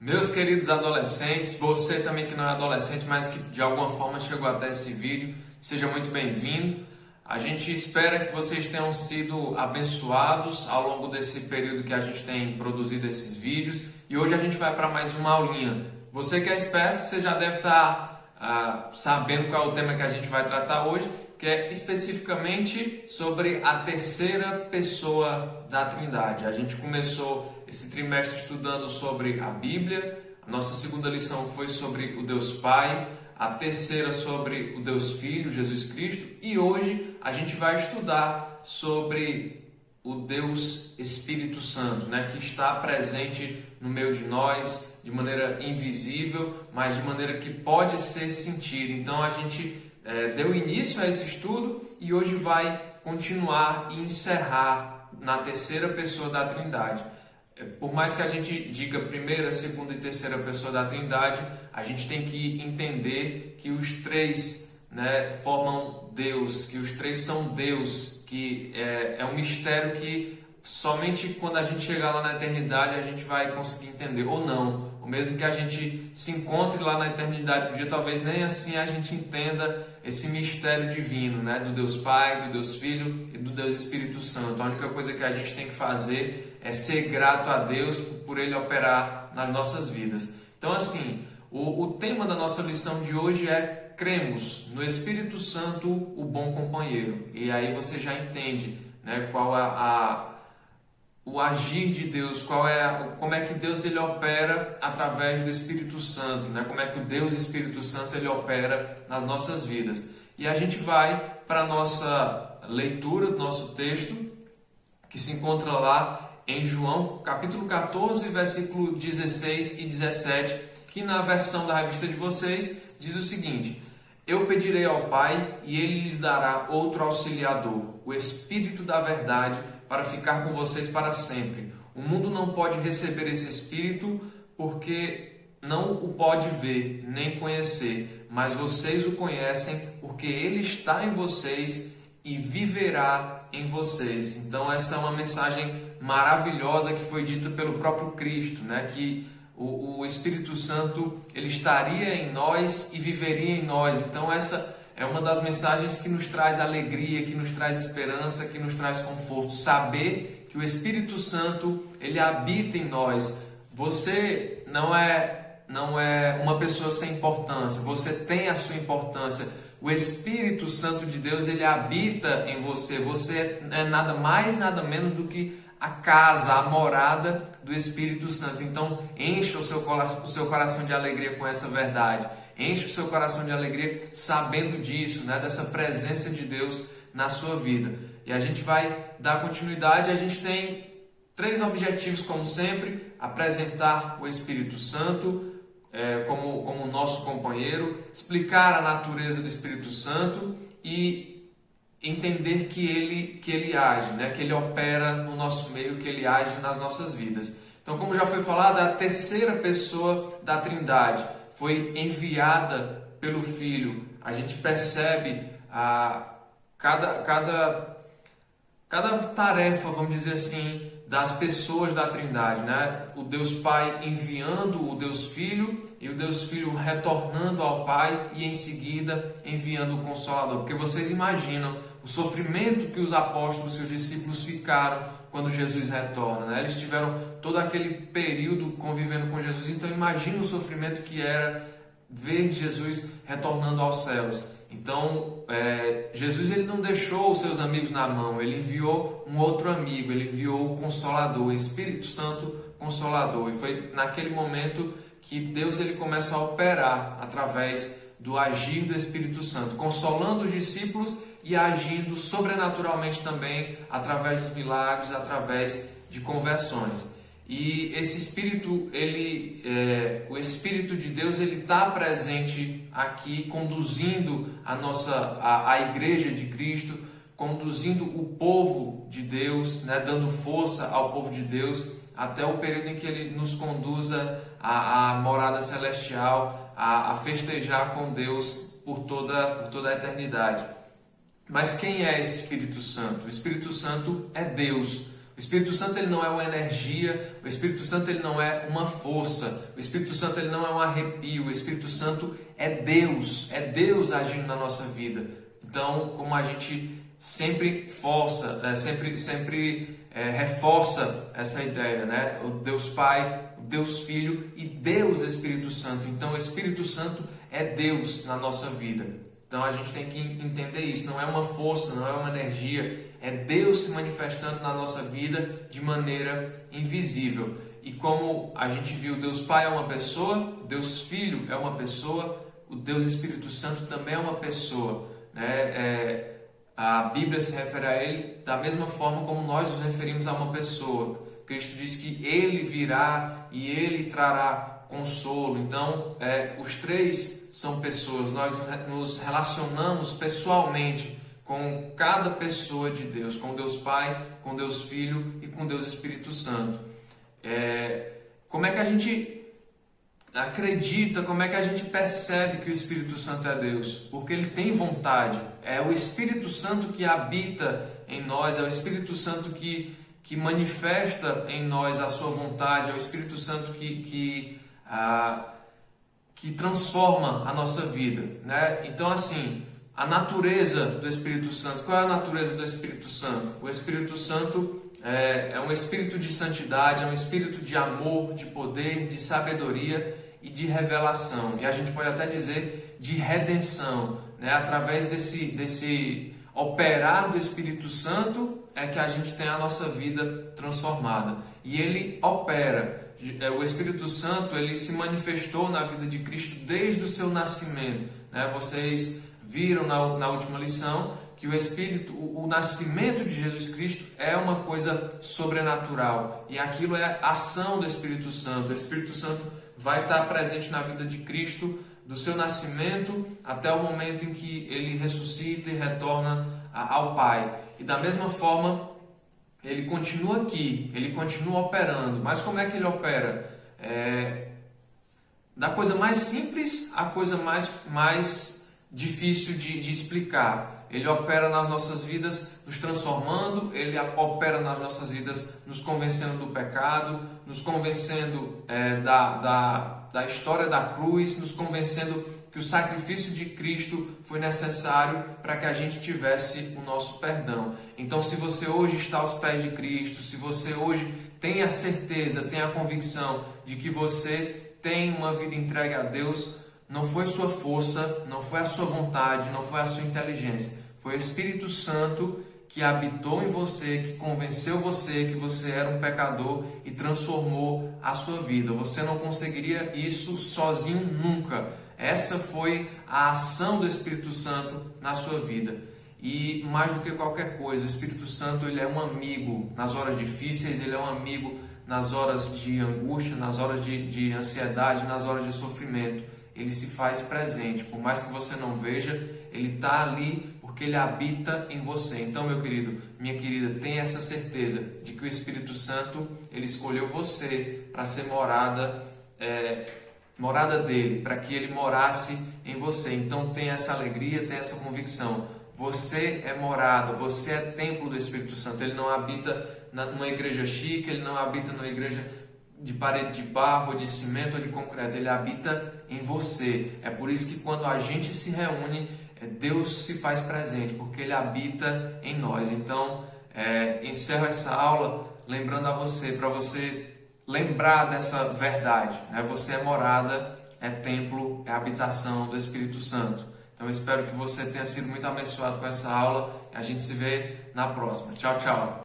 Meus queridos adolescentes, você também que não é adolescente, mas que de alguma forma chegou até esse vídeo, seja muito bem-vindo. A gente espera que vocês tenham sido abençoados ao longo desse período que a gente tem produzido esses vídeos. E hoje a gente vai para mais uma aulinha. Você que é esperto, você já deve estar sabendo qual é o tema que a gente vai tratar hoje, que é especificamente sobre a terceira pessoa da Trindade. A gente começou esse trimestre estudando sobre a Bíblia, a nossa segunda lição foi sobre o Deus Pai, a terceira sobre o Deus Filho, Jesus Cristo, e hoje a gente vai estudar sobre o Deus Espírito Santo, que está presente no meio de nós de maneira invisível, mas de maneira que pode ser sentida. Então a gente deu início a esse estudo e hoje vai continuar e encerrar na terceira pessoa da Trindade. Por mais que a gente diga primeira, segunda e terceira pessoa da Trindade, a gente tem que entender que os três formam Deus, que os três são Deus, que é um mistério que somente quando a gente chegar lá na eternidade a gente vai conseguir entender, ou não. Ou mesmo que a gente se encontre lá na eternidade um dia, talvez nem assim a gente entenda esse mistério divino, do Deus Pai, do Deus Filho e do Deus Espírito Santo. A única coisa que a gente tem que fazer é ser grato a Deus por Ele operar nas nossas vidas. Então, assim, o tema da nossa lição de hoje é cremos no Espírito Santo, o bom companheiro. E aí você já entende qual é o agir de Deus, como é que Deus ele opera através do Espírito Santo, como é que o Deus Espírito Santo ele opera nas nossas vidas. E a gente vai para a nossa leitura do nosso texto, que se encontra lá em João, capítulo 14, versículo 16 e 17, que na versão da revista de vocês diz o seguinte: Eu pedirei ao Pai e Ele lhes dará outro auxiliador, o Espírito da verdade, para ficar com vocês para sempre. O mundo não pode receber esse Espírito porque não o pode ver nem conhecer, mas vocês o conhecem porque Ele está em vocês e viverá em vocês. Então essa é uma mensagem maravilhosa que foi dita pelo próprio Cristo, que o Espírito Santo ele estaria em nós e viveria em nós. Então essa é uma das mensagens que nos traz alegria, que nos traz esperança, que nos traz conforto. Saber que o Espírito Santo ele habita em nós. Você não é uma pessoa sem importância. Você tem a sua importância. O Espírito Santo de Deus ele habita em você. Você é nada mais, nada menos do que a casa, a morada do Espírito Santo. Então, encha o seu coração de alegria com essa verdade. Enche o seu coração de alegria sabendo disso, dessa presença de Deus na sua vida. E a gente vai dar continuidade. A gente tem 3 objetivos, como sempre: apresentar o Espírito Santo como nosso companheiro, explicar a natureza do Espírito Santo e entender que ele age, que ele opera no nosso meio, que ele age nas nossas vidas. Então, como já foi falado, a terceira pessoa da Trindade foi enviada pelo Filho. A gente percebe cada tarefa, vamos dizer assim, das pessoas da Trindade, O Deus Pai enviando o Deus Filho e o Deus Filho retornando ao Pai e em seguida enviando o Consolador. Porque vocês imaginam o sofrimento que os apóstolos, seus discípulos, ficaram quando Jesus retorna, Eles tiveram todo aquele período convivendo com Jesus. Então imagina o sofrimento que era ver Jesus retornando aos céus. Então Jesus ele não deixou os seus amigos na mão, ele enviou um outro amigo, ele enviou o Consolador, o Espírito Santo Consolador. E foi naquele momento que Deus ele começa a operar através do agir do Espírito Santo, consolando os discípulos e agindo sobrenaturalmente também através dos milagres, através de conversões. E esse Espírito, o Espírito de Deus, ele está presente aqui, conduzindo a Igreja de Cristo, conduzindo o povo de Deus, dando força ao povo de Deus, até o período em que ele nos conduza à morada celestial, a festejar com Deus por toda a eternidade. Mas quem é esse Espírito Santo? O Espírito Santo é Deus. O Espírito Santo ele não é uma energia, o Espírito Santo ele não é uma força, o Espírito Santo ele não é um arrepio, o Espírito Santo é Deus agindo na nossa vida. Então, como a gente sempre reforça essa ideia, né? O Deus Pai, o Deus Filho e Deus Espírito Santo. Então, o Espírito Santo é Deus na nossa vida. Então, a gente tem que entender isso. Não é uma força, não é uma energia. É Deus se manifestando na nossa vida de maneira invisível. E como a gente viu, Deus Pai é uma pessoa, Deus Filho é uma pessoa, o Deus Espírito Santo também é uma pessoa, né? A Bíblia se refere a Ele da mesma forma como nós nos referimos a uma pessoa. Cristo diz que Ele virá e Ele trará consolo. Então, os três são pessoas. Nós nos relacionamos pessoalmente com cada pessoa de Deus, com Deus Pai, com Deus Filho e com Deus Espírito Santo. Como é que a gente acredita, como é que a gente percebe que o Espírito Santo é Deus? Porque Ele tem vontade. É o Espírito Santo que habita em nós, é o Espírito Santo que manifesta em nós a sua vontade, é o Espírito Santo que transforma a nossa vida, né? Então, assim, a natureza do Espírito Santo. Qual é a natureza do Espírito Santo? O Espírito Santo é um espírito de santidade, é um espírito de amor, de poder, de sabedoria e de revelação. E a gente pode até dizer de redenção, né? Através desse operar do Espírito Santo é que a gente tem a nossa vida transformada. E ele opera. O Espírito Santo ele se manifestou na vida de Cristo desde o seu nascimento, né? Vocês viram na última lição que o nascimento de Jesus Cristo é uma coisa sobrenatural e aquilo é a ação do Espírito Santo. O Espírito Santo vai estar presente na vida de Cristo do seu nascimento até o momento em que ele ressuscita e retorna ao Pai. E da mesma forma, ele continua aqui, ele continua operando. Mas como é que ele opera? Da coisa mais simples à coisa mais difícil de explicar. Ele opera nas nossas vidas nos transformando, ele opera nas nossas vidas nos convencendo do pecado, nos convencendo da história da cruz, nos convencendo que o sacrifício de Cristo foi necessário para que a gente tivesse o nosso perdão. Então, se você hoje está aos pés de Cristo, se você hoje tem a certeza, tem a convicção de que você tem uma vida entregue a Deus, não foi sua força, não foi a sua vontade, não foi a sua inteligência. Foi o Espírito Santo que habitou em você, que convenceu você que você era um pecador e transformou a sua vida. Você não conseguiria isso sozinho nunca. Essa foi a ação do Espírito Santo na sua vida. E mais do que qualquer coisa, o Espírito Santo ele é um amigo nas horas difíceis, ele é um amigo nas horas de angústia, nas horas de ansiedade, nas horas de sofrimento. Ele se faz presente, por mais que você não veja, ele está ali porque ele habita em você. Então, meu querido, minha querida, tenha essa certeza de que o Espírito Santo ele escolheu você para ser morada dele, para que ele morasse em você. Então, tenha essa alegria, tenha essa convicção. Você é morada, você é templo do Espírito Santo. Ele não habita numa igreja chique, ele não habita numa igreja de parede de barro, de cimento ou de concreto. Ele habita em você. É por isso que quando a gente se reúne, Deus se faz presente, porque Ele habita em nós. Então, encerro essa aula lembrando a você, para você lembrar dessa verdade, né? Você é morada, é templo, é habitação do Espírito Santo. Então, eu espero que você tenha sido muito abençoado com essa aula. A gente se vê na próxima. Tchau, tchau.